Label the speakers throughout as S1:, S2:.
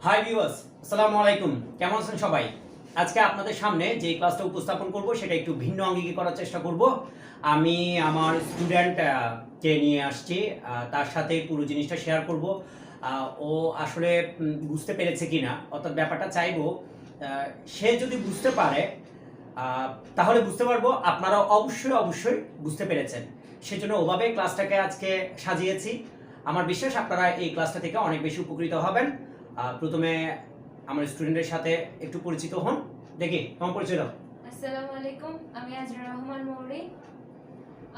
S1: Hi viewers, আসসালামু আলাইকুম। কেমন আছেন সবাই? আজকে আপনাদের সামনে যে ক্লাসটা উপস্থাপন করব সেটা একটু ভিন্ন আঙ্গিকে করার চেষ্টা করব। আমি আমার স্টুডেন্ট কে নিয়ে আসছি, তার সাথে পুরো জিনিসটা শেয়ার করব। ও আসলে বুঝতে পেরেছে কিনা, অর্থাৎ ব্যাপারটা চাইবো সে যদি বুঝতে পারে তাহলে বুঝতে পারবো আপনারা অবশ্যই বুঝতে পেরেছেন। সেজন্য ওভাবে ক্লাসটাকে আজকে সাজিয়েছি। আমার বিশ্বাস আপনারা এই ক্লাসটা থেকে অনেক বেশি উপকৃত হবেন। প্রথমে আমার স্টুডেন্টের সাথে একটু পরিচিত হন। দেখি তোমার পরিচয় দাও।
S2: আসসালামু আলাইকুম, আমি আজরা রহমান মৌরি।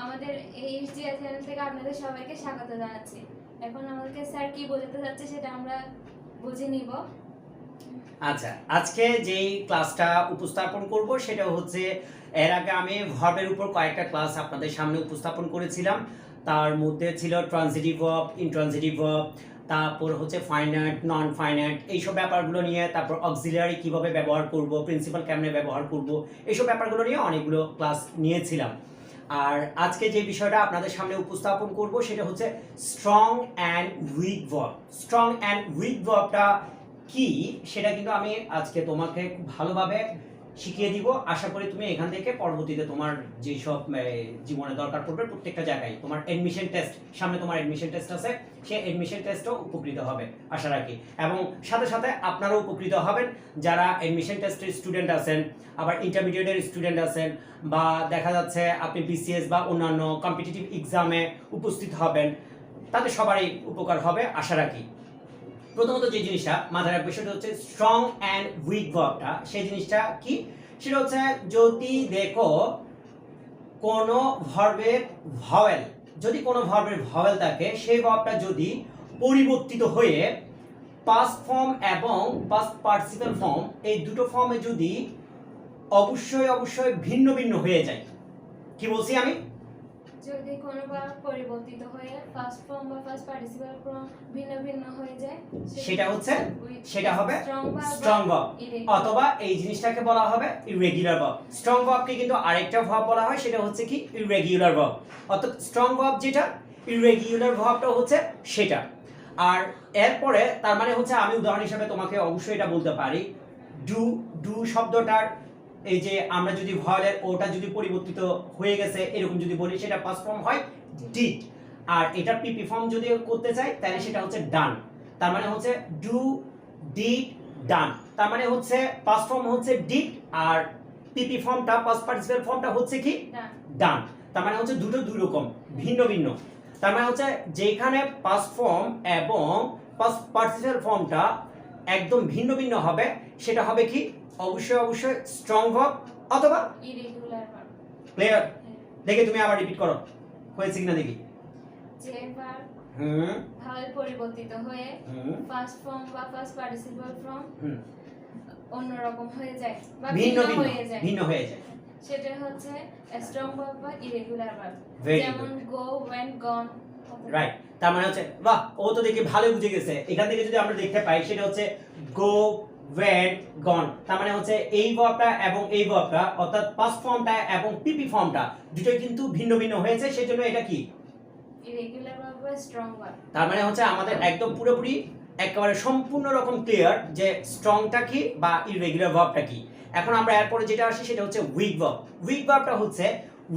S2: আমাদের এই এইচডিআই চ্যানেল থেকে আপনাদের সবাইকে স্বাগত জানাচ্ছি। এখন আমাদেরকে স্যার কি বোঝাতে যাচ্ছে সেটা আমরা বুঝে নিব।
S1: আচ্ছা, আজকে যেই ক্লাসটা উপস্থাপন করব সেটা হচ্ছে, এর আগে আমি ভার্বের উপর কয়েকটা ক্লাস আপনাদের সামনে উপস্থাপন করেছিলাম। তার মধ্যে ছিল ট্রানজিটিভ ভার্ব, ইনট্রানজিটিভ ভার্ব, তারপর হচ্ছে ফাইনাইট, নন ফাইনাইট, এইসব ব্যাপারগুলো নিয়ে, তারপর অক্সিলারি কিভাবে ব্যবহার করব, প্রিন্সিপাল কেমনে ব্যবহার করব, এইসব ব্যাপারগুলো নিয়ে অনেকগুলো ক্লাস নিয়েছিলাম। আর আজকে যে বিষয়টা আপনাদের সামনে উপস্থাপন করব সেটা হচ্ছে strong and weak verb. Strong and weak ভার্বটা কি সেটা কিন্তু আমি আজকে তোমাকে খুব ভালোভাবে শিখিয়ে দিব। আশা করি তুমি এখান থেকে পরবর্তীতে তোমার যেসব জীবনে দরকার পড়বে প্রত্যেকটা জায়গায়, তোমার এডমিশন টেস্ট, সামনে তোমার এডমিশন টেস্ট আছে, সেই এডমিশন টেস্টও উপকৃত হবে আশা রাখি। এবং সাথে সাথে আপনারাও উপকৃত হবেন যারা এডমিশন টেস্টের স্টুডেন্ট আছেন, আবার ইন্টারমিডিয়েটের স্টুডেন্ট আছেন, বা দেখা যাচ্ছে আপনি বিসিএস বা অন্যান্য কম্পিটিটিভ এক্সামে উপস্থিত হবেন, তাদের সবারই উপকার হবে আশা রাখি। প্রথমত যে জিনিসটা মাথায় রাখবে সেটা হচ্ছে স্ট্রং অ্যান্ড উইক ভার্বটা। সেই জিনিসটা কি? সেটা হচ্ছে, যদি দেখো কোনো ভার্বের ভাওয়েল, যদি কোনো ভার্বের ভাওয়েল থাকে, সেই ভার্বটা যদি পরিবর্তিত হয়ে পাস্ট ফর্ম এবং পাস্ট পার্টিসিপল ফর্ম, এই দুটো ফর্মে যদি অবশ্যই ভিন্ন ভিন্ন হয়ে যায়। কি বলছি আমি?
S2: যদি কোনো ভার্ব পরিবর্তিত হয়ে ফার্স্ট ফর্ম বা ফার্স্ট পার্টিসিপল ফর্ম ভিন্ন ভিন্ন হয়ে যায়,
S1: সেটা হচ্ছে, সেটা হবে
S2: স্ট্রং
S1: ভার্ব, অথবা এই জিনিসটাকে বলা হবে ইররেগুলার ভার্ব। স্ট্রং ভার্বকে কিন্তু আরেকটা ভার্ব বলা হয়, সেটা হচ্ছে কি ইররেগুলার ভার্ব। অর্থাৎ স্ট্রং ভার্ব যেটা, ইররেগুলার ভার্বটা হচ্ছে সেটা। আর এরপরে তার মানে হচ্ছে, আমি উদাহরণ হিসেবে তোমাকে অবশ্যই এটা বলতে পারি, ডু ডু শব্দটার এই যে আমরা যদি ভয়েলের ওটা যদি পরিবর্তিত হয়ে গেছে এরকম যদি বলি, সেটা পাস্ট ফর্ম হয় ডিড। আর এটা পিপি ফর্ম যদি করতে চাই তাহলে সেটা হচ্ছে ডান। তার মানে হচ্ছে ডু, ডিড, ডান। তার মানে হচ্ছে পাস্ট ফর্ম হচ্ছে ডিড, আর পিপি ফর্মটা, পাস্ট পার্টিসিপল ফর্মটা হচ্ছে কি ডান। তার মানে হচ্ছে দুটো দুই রকম, ভিন্ন ভিন্ন। তার মানে হচ্ছে যেখানে পাস্ট ফর্ম এবং পাস্ট পার্টিসিপল ফর্মটা একদম ভিন্ন ভিন্ন হবে, সেটা হবে কি অবশ্যই স্ট্রং ভার্ব অথবা
S2: ইররেগুলার ভার্ব।
S1: ক্লিয়ার? দেখে তুমি আবার রিপিট করো, হয়েছে কিনা দেখি।
S2: যে ভার্ব ভাওয়েল পরিবর্তিত হয়ে ফার্স্ট ফর্ম বা ফার্স্ট পার্টিসিপল ফর্ম অন্যরকম হয়ে যায় বা ভিন্ন হয়ে যায়, সেটা হচ্ছে স্ট্রং ভার্ব বা ইররেগুলার ভার্ব। যেমন গো, ওয়েন্ট, গন।
S1: রাইট। তার মানে হচ্ছে, বাহ, ও তো দেখি ভালো বুঝে গেছে। এখান থেকে যদি আমরা দেখতে পাই সেটা হচ্ছে গো, ওয়েন্ট, গন। তার মানে হচ্ছে এই ভার্বটা এবং এই ভার্বটা, অর্থাৎ পাস্ট ফর্মটা এবং পিপি ফর্মটা দুটোই কিন্তু ভিন্ন ভিন্ন হয়েছে, সেজন্য এটা কি
S2: ইররেগুলার ভার্ব বা স্ট্রং ভার্ব।
S1: তার মানে হচ্ছে আমাদের একদম পুরোপুরি একেবারে সম্পূর্ণ রকম ক্লিয়ার যে স্ট্রংটা কি বা ইররেগুলার ভার্বটা কি। এখন আমরা এরপরে যেটা আসি সেটা হচ্ছে উইক ভার্ব। উইক ভার্বটা হচ্ছে,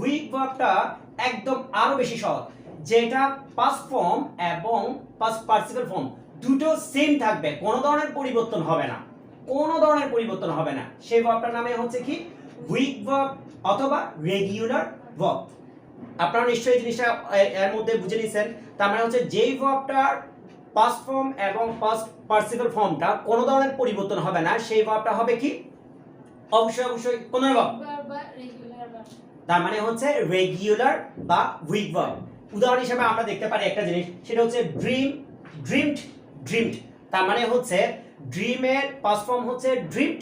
S1: উইক ভার্বটা একদম আরো বেশি সহজ, যেটা পাস্ট ফর্ম এবং পাস্ট পার্টিসিপল ফর্ম দুটো সেম থাকবে, কোনো ধরনের পরিবর্তন হবে না, কোনো ধরনের পরিবর্তন হবে না। সেই ভার্বটার নামে হচ্ছে কি উইক ভার্ব অথবা রেগুলার ভার্ব। আপনারা নিশ্চয়ই জিনিসটা এর মধ্যে বুঝে নিছেন। তার মানে হচ্ছে যেই ভার্বটার পাস্ট ফর্ম এবং পাস্ট পার্টিসিপল ফর্মটা কোনো ধরনের পরিবর্তন হবে না, সেই ভার্বটা হবে কি অবশ্যই কোন ভার্ব
S2: বা রেগুলার ভার্ব।
S1: তার মানে হচ্ছে রেগুলার বা উইক ভার্ব। উদাহরণ হিসেবে আমরা দেখতে পারি একটা জিনিস, সেটা হচ্ছে ড্রিম, ড্রিমড, ড্রিমড। তার মানে হচ্ছে ড্রিমের পাস্ট ফর্ম হচ্ছে ড্রিমড,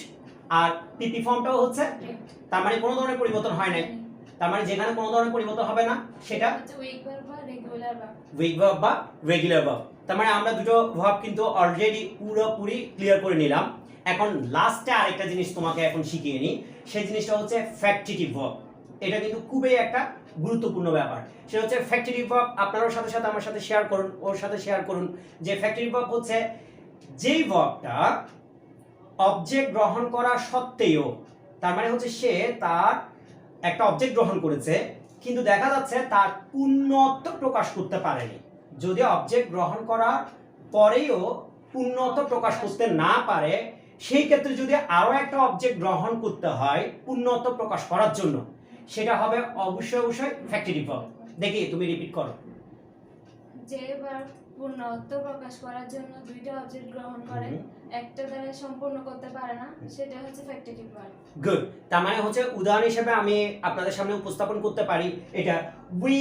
S1: আর পিপি ফর্মটাও হচ্ছে, তার মানে কোনো ধরনের পরিবর্তন হয় নাই। তার মানে যেখানে কোনো ধরনের পরিবর্তন হবে না সেটা
S2: হচ্ছে উইক ভার্ব বা রেগুলার ভার্ব।
S1: উইক ভার্ব বা রেগুলার ভার্ব। তার মানে আমরা দুটো ভার্ব কিন্তু অলরেডি পুরোপুরি ক্লিয়ার করে নিলাম। এখন লাস্টে আরেকটা জিনিস তোমাকে এখন শিখিয়ে নিই, সেই জিনিসটা হচ্ছে ফ্যাক্টিটিভ ভার্ব। এটা কিন্তু খুবই একটা গুরুত্বপূর্ণ ব্যাপার। সেটা হচ্ছে ফ্যাক্টিটিভ ভার্ব। আপনারাও সাথে সাথে আমার সাথে শেয়ার করুন, ওর সাথে শেয়ার করুন যে ফ্যাক্টিটিভ ভার্ব হচ্ছে যেই ভার্বটা অবজেক্ট গ্রহণ করা সত্ত্বেও, তার মানে হচ্ছে সে তার একটা অবজেক্ট গ্রহণ করেছে কিন্তু দেখা যাচ্ছে তার পূর্ণত্ব প্রকাশ করতে পারেনি। যদি অবজেক্ট গ্রহণ করার পরেও পূর্ণত্ব প্রকাশ করতে না পারে, সেই ক্ষেত্রে যদি আরো একটা অবজেক্ট গ্রহণ করতে হয় পূর্ণত্ব প্রকাশ করার জন্য, সেটা হবে অবশ্যই অবশ্যই ফ্যাক্টরি ভার্ব। দেখি তুমি রিপিট করো।
S2: যে ভার্ব পূর্ণত্ব প্রকাশ করার জন্য দুইটা অবজেক্ট গ্রহণ করে, একটা দ্বারা সম্পূর্ণ করতে পারে না, সেটা হচ্ছে ফ্যাক্টরি ভার্ব।
S1: গুড। তার মানে হচ্ছে উদাহরণ হিসেবে আমি আপনাদের সামনে উপস্থাপন করতে পারি এটা, উই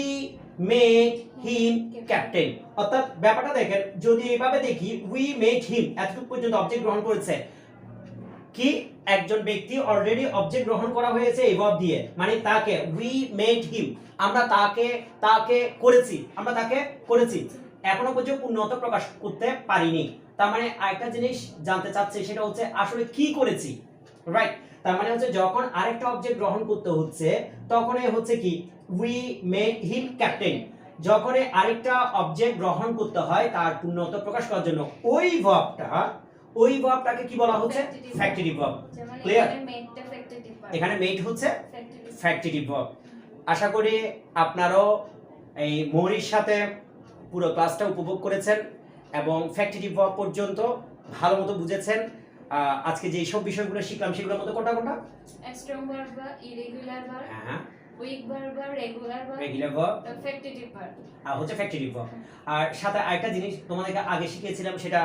S1: মেড হিম ক্যাপ্টেন। অর্থাৎ ব্যাপারটা দেখেন, যদি এইভাবে দেখি উই মেড হিম এতটুকু পর্যন্ত অবজেক্ট গ্রহণ করেছে, কি একজন ব্যক্তি অলরেডি অবজেক্ট গ্রহণ করা হয়েছে এই ভার্ব দিয়ে, মানে তাকে, উই মেড হিম, আমরা তাকে করেছি, এখনো পর্যন্ত পূর্ণত্ব প্রকাশ করতে পারিনি। তার মানে আরেকটা জিনিস জানতে চাচ্ছে, সেটা হচ্ছে আসলে কি করেছি, রাইট? তার মানে হচ্ছে যখন আরেকটা অবজেক্ট গ্রহণ করতে হচ্ছে তখনই হচ্ছে কি উই মেড হিম ক্যাপ্টেন। যখন আরেকটা অবজেক্ট গ্রহণ করতে হয় তার পূর্ণত্ব প্রকাশ করার জন্য, ওই ভার্বটাকে কি বলা হচ্ছে? Factory verb. ক্লিয়ার? এখানে মেড হচ্ছে ফ্যাক্টরি ভার্ব। আশা করি আপনারাও এই মৌরির সাথে পুরো ক্লাসটা উপভোগ করেছেন এবং ফ্যাক্টরি ভার্ব পর্যন্ত ভালো মতো বুঝেছেন। আজকে যে সব বিষয়গুলো শিখলাম সেগুলোর মধ্যে কোনটা?
S2: স্ট্রং ভার্ব বা ইরেগুলার ভার্ব,
S1: হ্যাঁ,
S2: উইক ভার্ব বা রেগুলার
S1: ভার্ব,
S2: ফ্যাক্টরি ভার্ব
S1: হচ্ছে ফ্যাক্টরি ভার্ব। আর সাথে আরেকটা জিনিস তোমাদেরকে আগে শিখিয়েছিলাম, সেটা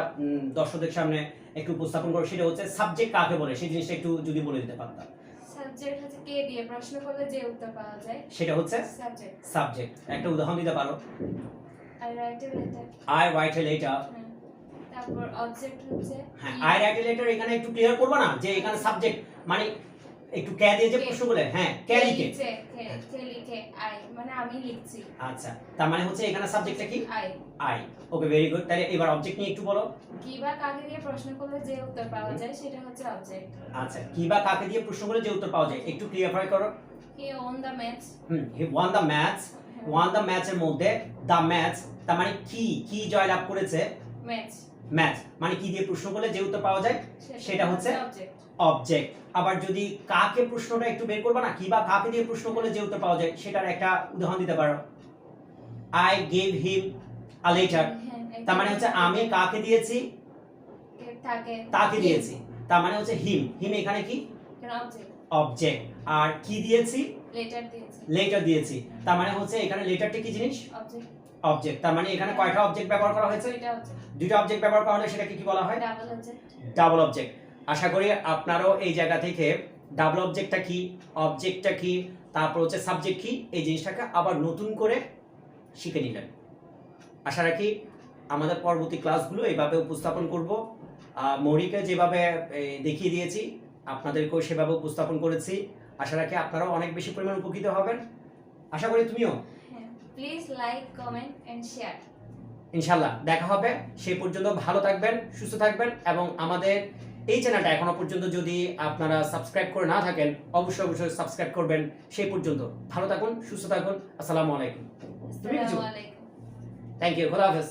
S1: দর্শকদের সামনে একটু উপস্থাপন করো, সেটা হচ্ছে সাবজেক্ট কাকে বলে, সেই জিনিসটা একটু যদি বলে দিতে পারতাম।
S2: সাবজেক্ট হচ্ছে কে দিয়ে প্রশ্ন করলে যে উত্তর পাওয়া যায়,
S1: সেটা হচ্ছে সাবজেক্ট। একটা উদাহরণ দিতে পারো?
S2: I write a letter.
S1: I write a letter।
S2: তারপর অবজেক্ট হচ্ছে
S1: হ্যাঁ, I write a letter। এখানে একটু ক্লিয়ার করবা না যে এখানে সাবজেক্ট মানে একটু কে দিয়ে যে প্রশ্ন বলে, হ্যাঁ, কে লিখে,
S2: I মানে আমি লিখছি।
S1: আচ্ছা, তার মানে হচ্ছে এখানে সাবজেক্টটা কি? I। Okay, very good. তাহলে এবার অবজেক্ট নিয়ে একটু বলো।
S2: কি বা কাকে দিয়ে প্রশ্ন করলে যে উত্তর পাওয়া যায় সেটা হচ্ছে অবজেক্ট।
S1: আচ্ছা, কি বা কাকে দিয়ে প্রশ্ন করলে যে উত্তর পাওয়া যায় একটু ক্লিয়ারিফাই করো।
S2: He won the match।
S1: he won the match। won the match এর মধ্যে the match তার মানে কি জয়লাভ করেছে? ম্যাচ মানে কি দিয়ে প্রশ্ন করলে যে উত্তর পাওয়া যায় সেটা হচ্ছে অবজেক্ট। আবার যদি কাকে প্রশ্নটা একটু বের করবা না, কি বা কাকে দিয়ে প্রশ্ন করলে যে উত্তর পাওয়া যায় সেটার একটা উদাহরণ দিতে পারো। I gave him a letter। তার মানে হচ্ছে আমি কাকে দিয়েছি? তাকে দিয়েছি। তার মানে হচ্ছে হিম এখানে কি? অবজেক্ট। আর কি দিয়েছি? লেটার দিয়েছি। তার মানে হচ্ছে এখানে লেটারটা কি জিনিস? অবজেক্ট। তার মানে এখানে কয়টা অবজেক্ট ব্যবহার করা হয়েছে? দুইটা অবজেক্ট ব্যবহার করা হলে সেটাকে কি বলা হয়? Double object. আশা করি আপনারাও এই জায়গা থেকে ডাবল অবজেক্টটা কি, তারপর হচ্ছে সাবজেক্ট কি, এই জিনিসটাকে আবার নতুন করে শিখে নিলেন। আশা রাখি আমাদের পরবর্তী ক্লাসগুলো এইভাবে উপস্থাপন করব। মৌরিকে যেভাবে দেখিয়ে দিয়েছি আপনাদেরকেও সেভাবে উপস্থাপন করেছি। আশা রাখি আপনারাও অনেক বেশি পরিমাণ উপকৃত হবেন। আশা করি তুমিও।
S2: Please like, comment and share.
S1: ইনশাআল্লাহ দেখা হবে। সেই পর্যন্ত ভালো থাকবেন, সুস্থ থাকবেন এবং আমাদের এই চ্যানেলটা এখনো পর্যন্ত যদি আপনারা সাবস্ক্রাইব করে না থাকেন অবশ্যই সাবস্ক্রাইব করবেন। সেই পর্যন্ত ভালো থাকুন, সুস্থ থাকুন। আসসালামু আলাইকুম। থ্যাংক ইউ, খোদা হাফেজ।